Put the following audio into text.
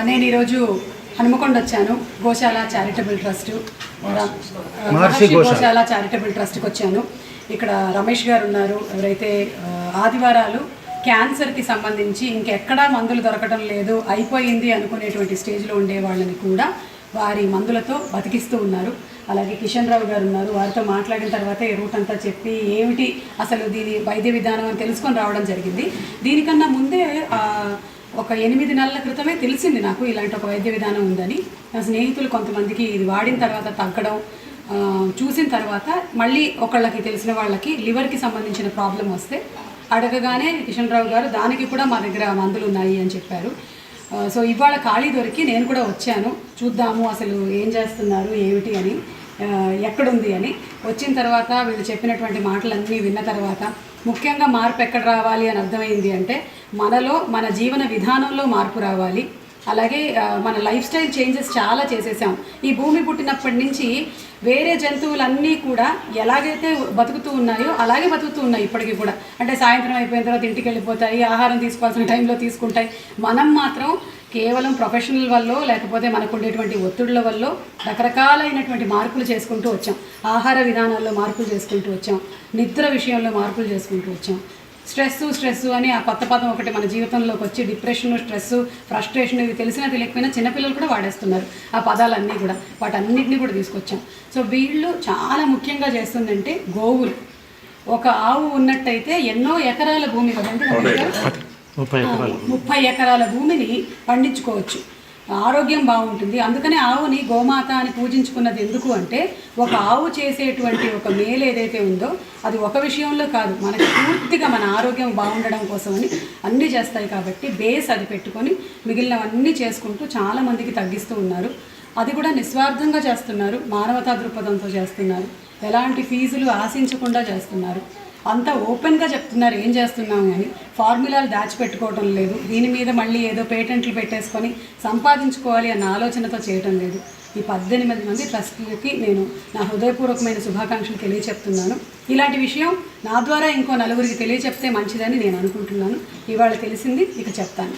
నేను ఈరోజు హనుమకొండ వచ్చాను. గోశాల చారిటబుల్ ట్రస్ట్, గోశాల చారిటబుల్ ట్రస్ట్కి వచ్చాను. ఇక్కడ రమేష్ గారు ఉన్నారు. ఎవరైతే ఆదివారాలు క్యాన్సర్కి సంబంధించి ఇంకెక్కడా మందులు దొరకడం లేదు, అయిపోయింది అనుకునేటువంటి స్టేజ్లో ఉండే వాళ్ళని కూడా వారి మందులతో బతికిస్తూ ఉన్నారు. అలాగే కిషన్ రావు గారు ఉన్నారు. వారితో మాట్లాడిన తర్వాత ఈ రూట్ అంతా చెప్పి ఏమిటి అసలు దీని వైద్య విధానం అని తెలుసుకొని రావడం జరిగింది. దీనికన్నా ముందే ఒక 8 నెలల క్రితమే తెలిసింది నాకు ఇలాంటి ఒక వైద్య విధానం ఉందని. నా స్నేహితులు కొంతమందికి ఇది వాడిన తర్వాత తగ్గడం చూసిన తర్వాత మళ్ళీ ఒకళ్ళకి తెలిసిన వాళ్ళకి లివర్కి సంబంధించిన ప్రాబ్లం వస్తే అడగగానే కిషన్ రావు గారు దానికి కూడా మా దగ్గర మందులు ఉన్నాయి అని చెప్పారు. సో ఇవాళ ఖాళీ దొరికి నేను కూడా వచ్చాను, చూద్దాము అసలు ఏం చేస్తున్నారు ఏమిటి అని, ఎక్కడుంది అని. వచ్చిన తర్వాత వీళ్ళు చెప్పినటువంటి మాటలన్నీ విన్న తర్వాత ముఖ్యంగా మార్పు ఎక్కడ రావాలి అని అర్థమైంది అంటే మనలో, మన జీవన విధానంలో మార్పు రావాలి. అలాగే మన లైఫ్ స్టైల్ చేంజెస్ చాలా చేసేసాం. ఈ భూమి పుట్టినప్పటి నుంచి వేరే జంతువులన్నీ కూడా ఎలాగైతే బతుకుతూ ఉన్నాయో అలాగే బతుకుతూ ఉన్నాయి ఇప్పటికీ కూడా. అంటే సాయంత్రం అయిపోయిన తర్వాత ఇంటికి వెళ్ళిపోతాయి, ఆహారం తీసుకోవాల్సిన టైంలో తీసుకుంటాయి. మనం మాత్రం కేవలం ప్రొఫెషనల్ వల్ల లేకపోతే మనకు ఉండేటువంటి ఒత్తిడుల వల్ల రకరకాలైనటువంటి మార్పులు చేసుకుంటూ వచ్చాం. ఆహార విధానాల్లో మార్పులు చేసుకుంటూ వచ్చాం, నిద్ర విషయంలో మార్పులు చేసుకుంటూ వచ్చాం. స్ట్రెస్ అని ఆ కొత్త పదం ఒకటి మన జీవితంలోకి వచ్చి డిప్రెషన్, స్ట్రెస్, ఫ్రస్ట్రేషన్ ఇవి తెలిసినా తెలియకపోయినా చిన్నపిల్లలు కూడా వాడేస్తున్నారు ఆ పదాలన్నీ కూడా. వాటన్నిటిని కూడా తీసుకొచ్చాం. సో వీళ్ళు చాలా ముఖ్యంగా చేస్తుందంటే గోవులు. ఒక ఆవు ఉన్నట్టయితే ఎన్నో ఎకరాల భూమి కదండి, 30 ఎకరాల భూమిని పండించుకోవచ్చు, ఆరోగ్యం బాగుంటుంది. అందుకనే ఆవుని గోమాత అని పూజించుకున్నది ఎందుకు అంటే ఒక ఆవు చేసేటువంటి ఒక మేలు ఏదైతే ఉందో అది ఒక విషయంలో కాదు, మనకి పూర్తిగా మన ఆరోగ్యం బాగుండడం కోసమని అన్నీ చేస్తాయి. కాబట్టి బేస్ అది పెట్టుకొని మిగిలినవన్నీ చేసుకుంటూ చాలామందికి తగ్గిస్తూ ఉన్నారు. అది కూడా నిస్వార్థంగా చేస్తున్నారు, మానవతా దృక్పథంతో చేస్తున్నారు, ఎలాంటి ఫీజులు ఆశించకుండా చేస్తున్నారు. అంతా ఓపెన్గా చెప్తున్నారు ఏం చేస్తున్నాము అని. ఫార్ములాలు దాచిపెట్టుకోవటం లేదు, దీని మీద మళ్ళీ ఏదో పేటెంట్లు పెట్టేసుకొని సంపాదించుకోవాలి అన్న ఆలోచనతో చేయటం లేదు. ఈ 18 మంది ట్రస్టులకి నేను నా హృదయపూర్వకమైన శుభాకాంక్షలు తెలియచెప్తున్నాను. ఇలాంటి విషయం నా ద్వారా ఇంకో నలుగురికి తెలియచెప్తే మంచిదని నేను అనుకుంటున్నాను. ఇవాళ తెలిసింది ఇక చెప్తాను.